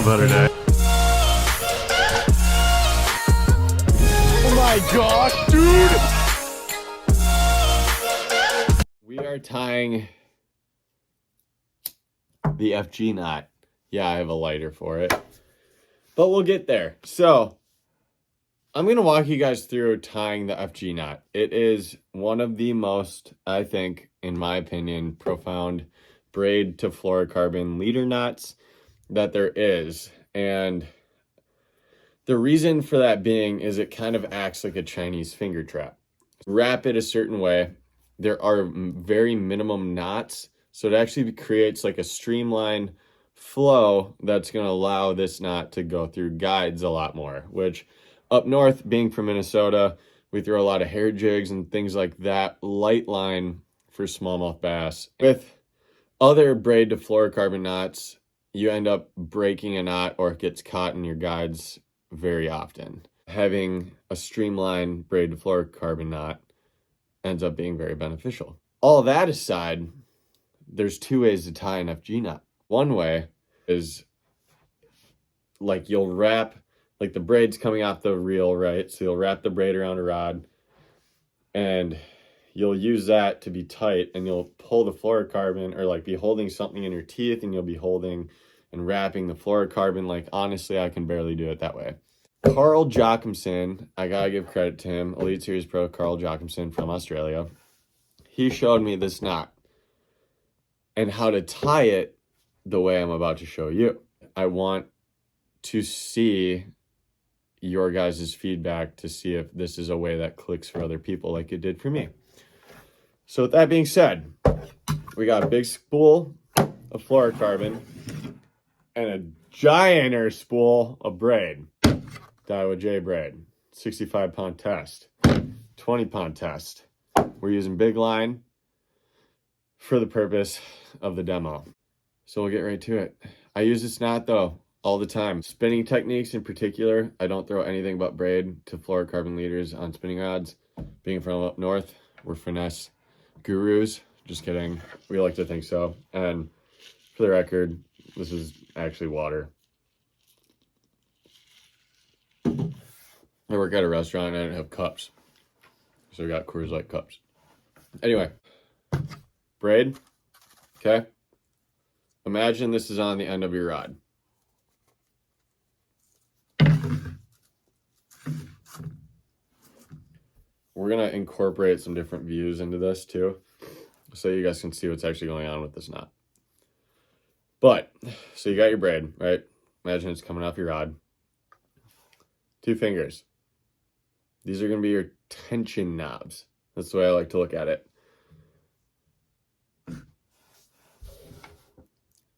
about it, eh? Oh my gosh, dude! We are tying the FG knot. Yeah, I have a lighter for it, but we'll get there. So I'm going to walk you guys through tying the FG knot. It is one of the most, I think, in my opinion, profound braid to fluorocarbon leader knots that there is. And the reason for that being is it kind of acts like a Chinese finger trap. Wrap it a certain way. There are very minimum knots, so it actually creates like a streamlined flow that's going to allow this knot to go through guides a lot more, which up north, being from Minnesota, we throw a lot of hair jigs and things like that, light line for smallmouth bass. With other braid to fluorocarbon knots, you end up breaking a knot or it gets caught in your guides very often. Having a streamlined braid to fluorocarbon knot ends up being very beneficial. All that aside, there's two ways to tie an FG knot. One way is like you'll wrap, like the braid's coming off the reel, right? So you'll wrap the braid around a rod and you'll use that to be tight, and you'll pull the fluorocarbon, or like be holding something in your teeth, and you'll be holding and wrapping the fluorocarbon. Like, honestly, I can barely do it that way. Carl Jochimson, I gotta give credit to him, Elite Series Pro Carl Jochimson from Australia. He showed me this knot and how to tie it the way I'm about to show you. I want to see your guys' feedback to see if this is a way that clicks for other people like it did for me. So with that being said, we got a big spool of fluorocarbon and a gianter spool of braid. Daiwa J braid, 65-pound test, 20-pound test. We're using big line for the purpose of the demo. So we'll get right to it. I use this knot though all the time. Spinning techniques in particular, I don't throw anything but braid to fluorocarbon leaders on spinning rods. Being from up north, we're finesse gurus. Just kidding. We like to think so. And for the record, this is actually water. I work at a restaurant and I don't have cups, so I got Coors Light cups. Anyway, braid, okay? Imagine this is on the end of your rod. We're gonna incorporate some different views into this too, so you guys can see what's actually going on with this knot. But, so you got your braid, right? Imagine it's coming off your rod. 2 fingers. These are gonna be your tension knobs. That's the way I like to look at it.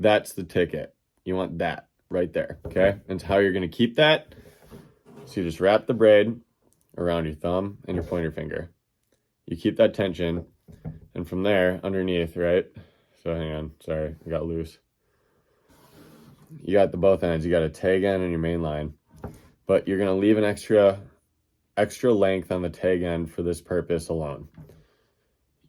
That's the ticket. You want that right there, okay? And how you're gonna keep that, so you just wrap the braid around your thumb and your pointer finger. You keep that tension, and from there, underneath, right? So hang on, sorry, I got loose. You got the both ends. You got a tag end and your main line, but you're gonna leave an extra length on the tag end for this purpose alone.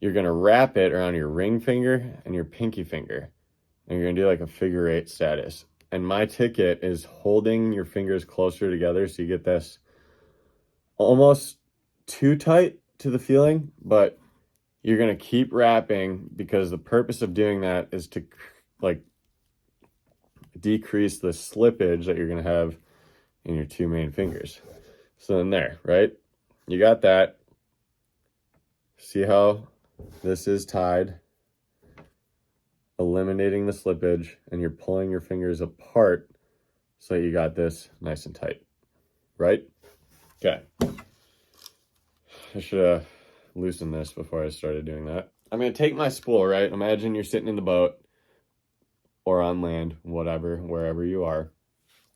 You're gonna wrap it around your ring finger and your pinky finger, and you're gonna do like a figure 8 status. And my ticket is holding your fingers closer together so you get this almost too tight to the feeling, but you're gonna keep wrapping because the purpose of doing that is to like decrease the slippage that you're gonna have in your 2 main fingers. So then there, right? You got that. See how this is tied, eliminating the slippage, and you're pulling your fingers apart so you got this nice and tight, right? Okay. I should have loosened this before I started doing that. I'm going to take my spool, right? Imagine you're sitting in the boat or on land, whatever, wherever you are.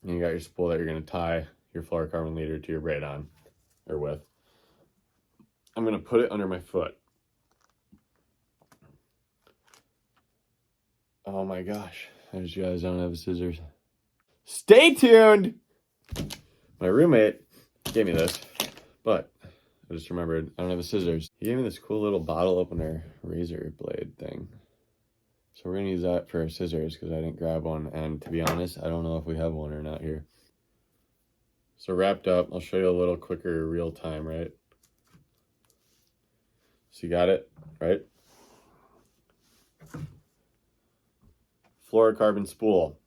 And you got your spool that you're going to tie your fluorocarbon leader to your braid on or with. I'm going to put it under my foot. Oh my gosh, I just realized I don't have scissors. Stay tuned! My roommate gave me this, but I just remembered I don't have the scissors. He gave me this cool little bottle opener razor blade thing. So we're gonna use that for our scissors because I didn't grab one. And to be honest, I don't know if we have one or not here. So wrapped up, I'll show you a little quicker real time, right? So you got it, right? Fluorocarbon spool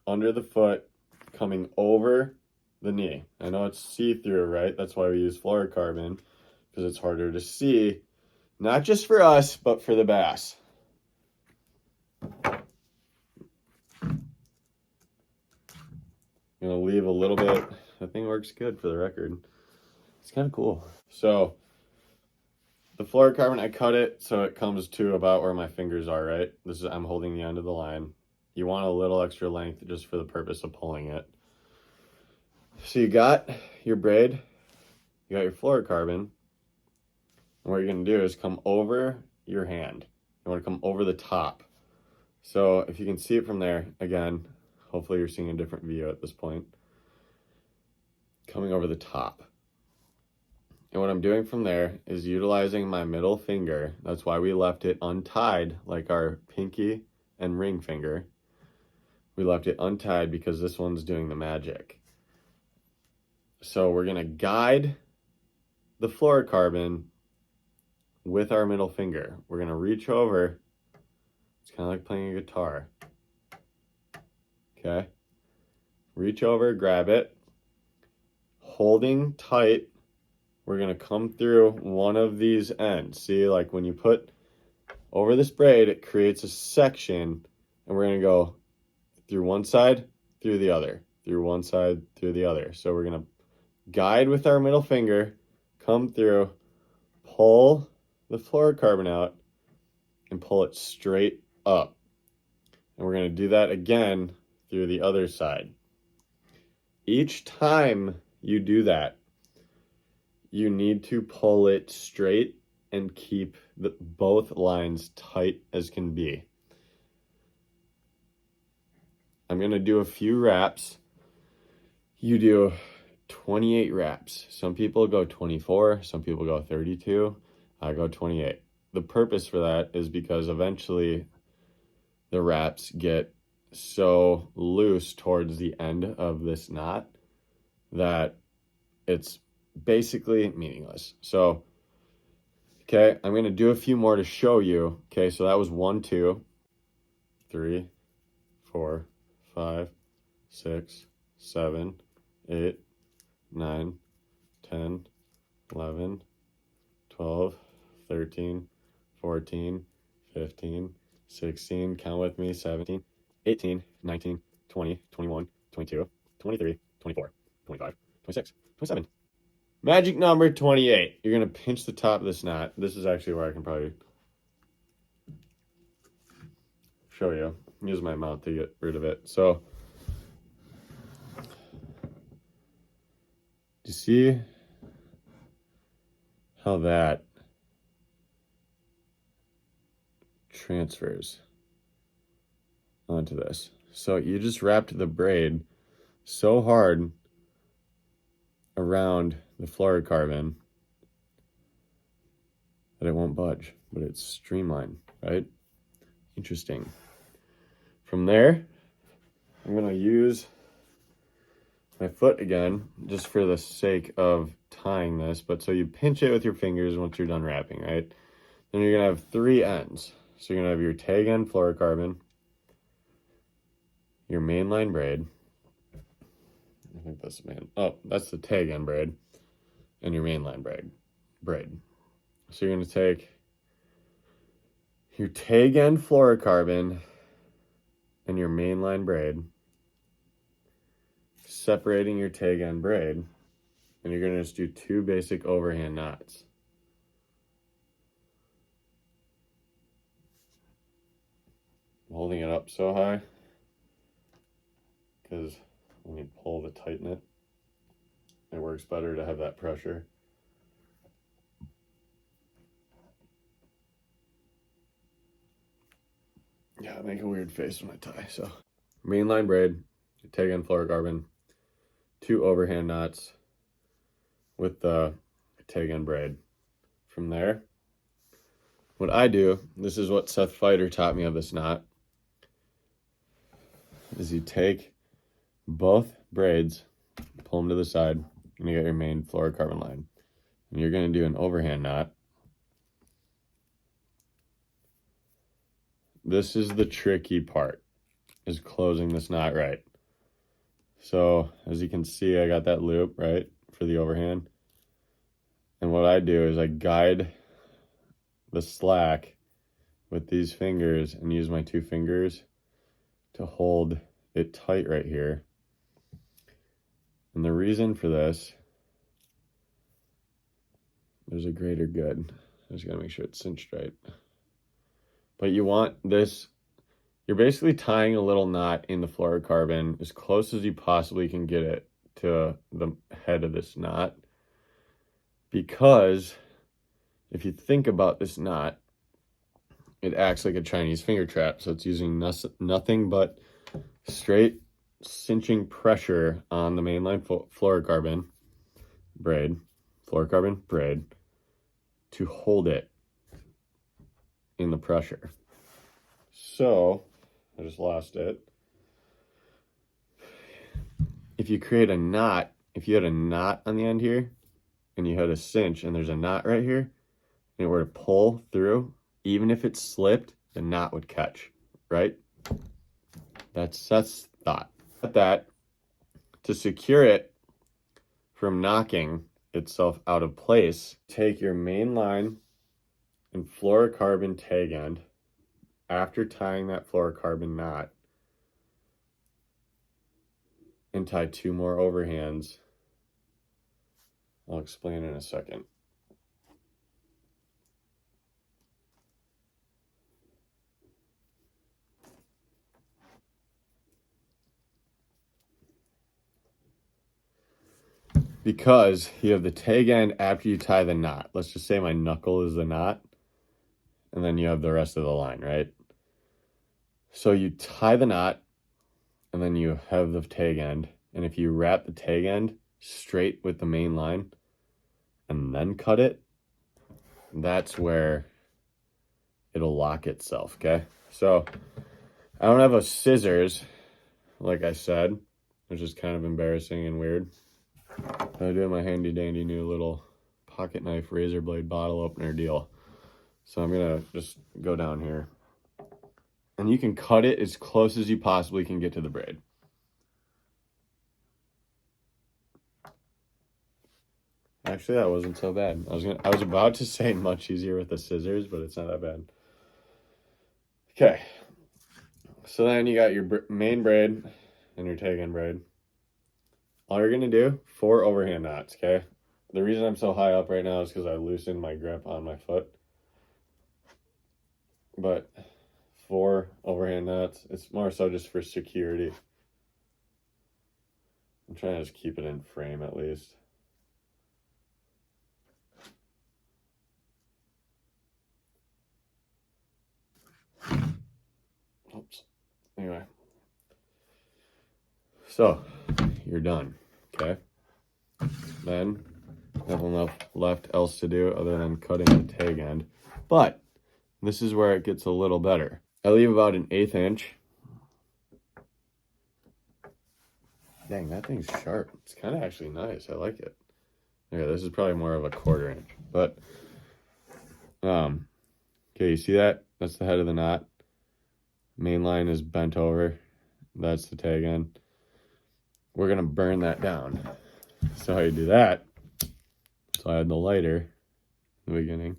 under the foot, coming over the knee. I know it's see-through, right? That's why we use fluorocarbon, because it's harder to see, not just for us, but for the bass. I'm gonna leave a little bit. That thing works good for the record. It's kind of cool. So the fluorocarbon, I cut it so it comes to about where my fingers are, right? I'm holding the end of the line. You want a little extra length just for the purpose of pulling it. So you got your braid, you got your fluorocarbon, and what you're gonna do is come over your hand. You wanna come over the top. So if you can see it from there, again, hopefully you're seeing a different view at this point. Coming over the top. And what I'm doing from there is utilizing my middle finger. That's why we left it untied like our pinky and ring finger. We left it untied because this one's doing the magic. So we're gonna guide the fluorocarbon with our middle finger. We're gonna reach over. It's kind of like playing a guitar. Okay? Reach over, grab it. Holding tight, we're gonna come through one of these ends. See, like when you put over this braid, it creates a section, and we're gonna go through one side, through the other, through one side, through the other. So we're gonna guide with our middle finger, come through, pull the fluorocarbon out, and pull it straight up. And we're gonna do that again through the other side. Each time you do that, you need to pull it straight and keep both lines tight as can be. I'm gonna do a few wraps. You do 28 wraps. Some people go 24, some people go 32. I go 28. The purpose for that is because eventually the wraps get so loose towards the end of this knot that it's basically meaningless. So, okay, I'm gonna do a few more to show you. Okay, so that was 1, 2, 3, 4, 5, 6, 7, 8, 9, 10, 11, 12, 13, 14, 15, 16, count with me, 17, 18, 19, 20, 21, 22, 23, 24, 25, 26, 27. Magic number 28. You're going to pinch the top of this knot. This is actually where I can probably show you. Use my mouth to get rid of it. So, do you see how that transfers onto this? So you just wrapped the braid so hard around the fluorocarbon that it won't budge, but it's streamlined, right? Interesting. From there, I'm gonna use my foot again, just for the sake of tying this, but so you pinch it with your fingers once you're done wrapping, right? Then you're gonna have 3 ends. So you're gonna have your tag end fluorocarbon, your mainline braid. I think that's that's the tag end braid, and your mainline braid. So you're gonna take your tag end fluorocarbon and your mainline braid, separating your tag end braid, and you're gonna just do 2 basic overhand knots. I'm holding it up so high because when you pull to tighten it, it works better to have that pressure. Yeah, I make a weird face when I tie. So mainline braid, tag end fluorocarbon, 2 overhand knots with the tag end braid. From there, what I do, this is what Seth Feider taught me of this knot. is you take both braids, pull them to the side, and you got your main fluorocarbon line. And you're going to do an overhand knot. This is the tricky part, is closing this knot right. So as you can see, I got that loop, right, for the overhand. And what I do is I guide the slack with these fingers and use my 2 fingers to hold it tight right here. And the reason for this, there's a greater good. I just gotta make sure it's cinched right. But you want this, you're basically tying a little knot in the fluorocarbon as close as you possibly can get it to the head of this knot. Because if you think about this knot, it acts like a Chinese finger trap. So it's using nothing but straight cinching pressure on the mainline fluorocarbon braid to hold it in the pressure. So I just lost it. If you create a knot, if you had a knot on the end here and you had a cinch and there's a knot right here and it were to pull through, even if it slipped, the knot would catch, right? That's thought. But that, to secure it from knocking itself out of place, take your main line and fluorocarbon tag end after tying that fluorocarbon knot and tie 2 more overhands. I'll explain in a second. Because you have the tag end after you tie the knot. Let's just say my knuckle is the knot, and then you have the rest of the line, right? So you tie the knot, and then you have the tag end. And if you wrap the tag end straight with the main line and then cut it, that's where it'll lock itself, okay? So I don't have a scissors, like I said, which is kind of embarrassing and weird. I do my handy dandy new little pocket knife razor blade bottle opener deal. So I'm gonna just go down here. And you can cut it as close as you possibly can get to the braid. Actually, that wasn't so bad. I was about to say much easier with the scissors, but it's not that bad. Okay. So then you got your main braid and your tag end braid. All you're gonna do, 4 overhand knots, okay? The reason I'm so high up right now is because I loosened my grip on my foot. But 4 overhand knots, it's more so just for security. I'm trying to just keep it in frame at least. Oops. Anyway. So, you're done, okay? Then, nothing left else to do other than cutting the tag end. But, this is where it gets a little better. I leave about an 1/8 inch. Dang, that thing's sharp. It's kind of actually nice. I like it. Okay, this is probably more of a 1/4 inch. But, okay, you see that? That's the head of the knot. Main line is bent over. That's the tag end. We're gonna burn that down. So how you do that? So I had the lighter in the beginning.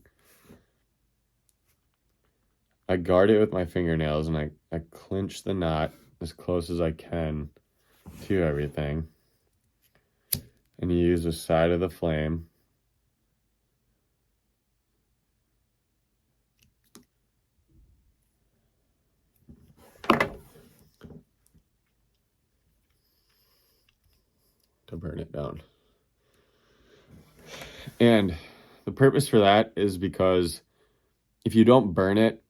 I guard it with my fingernails and I clinch the knot as close as I can to everything. And you use the side of the flame to burn it down. And the purpose for that is because if you don't burn it,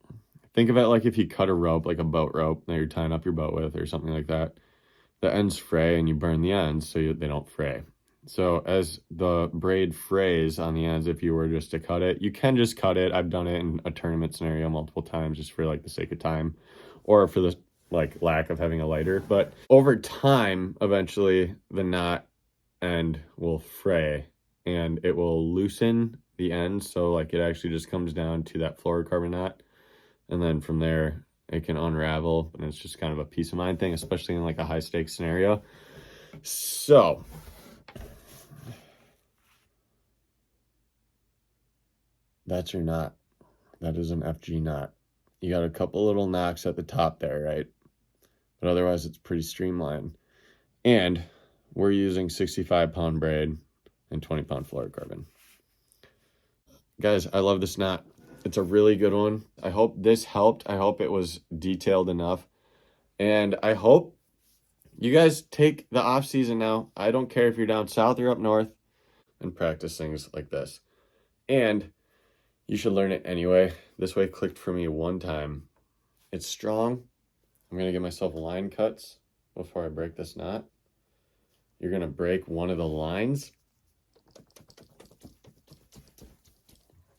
think of it like if you cut a rope, like a boat rope that you're tying up your boat with or something like that. The ends fray and you burn the ends so they don't fray. So as the braid frays on the ends, if you were just to cut it, you can just cut it. I've done it in a tournament scenario multiple times just for like the sake of time or for the like lack of having a lighter, but over time, eventually the knot end will fray and it will loosen the end. So like it actually just comes down to that fluorocarbon knot. And then from there it can unravel, and it's just kind of a peace of mind thing, especially in like a high stakes scenario. So that's your knot. That is an FG knot. You got a couple little knocks at the top there, right? But otherwise it's pretty streamlined. And we're using 65-pound braid and 20-pound fluorocarbon. Guys, I love this knot. It's a really good one. I hope this helped. I hope it was detailed enough. And I hope you guys take the off season now. I don't care if you're down south or up north, and practice things like this. And you should learn it anyway. This way clicked for me one time. It's strong. I'm going to give myself line cuts before I break this knot. You're going to break one of the lines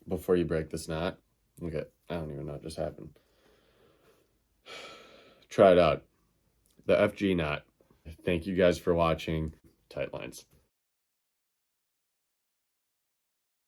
before you break this knot. Okay, I don't even know what just happened. Try it out. The FG knot. Thank you guys for watching. Tight lines.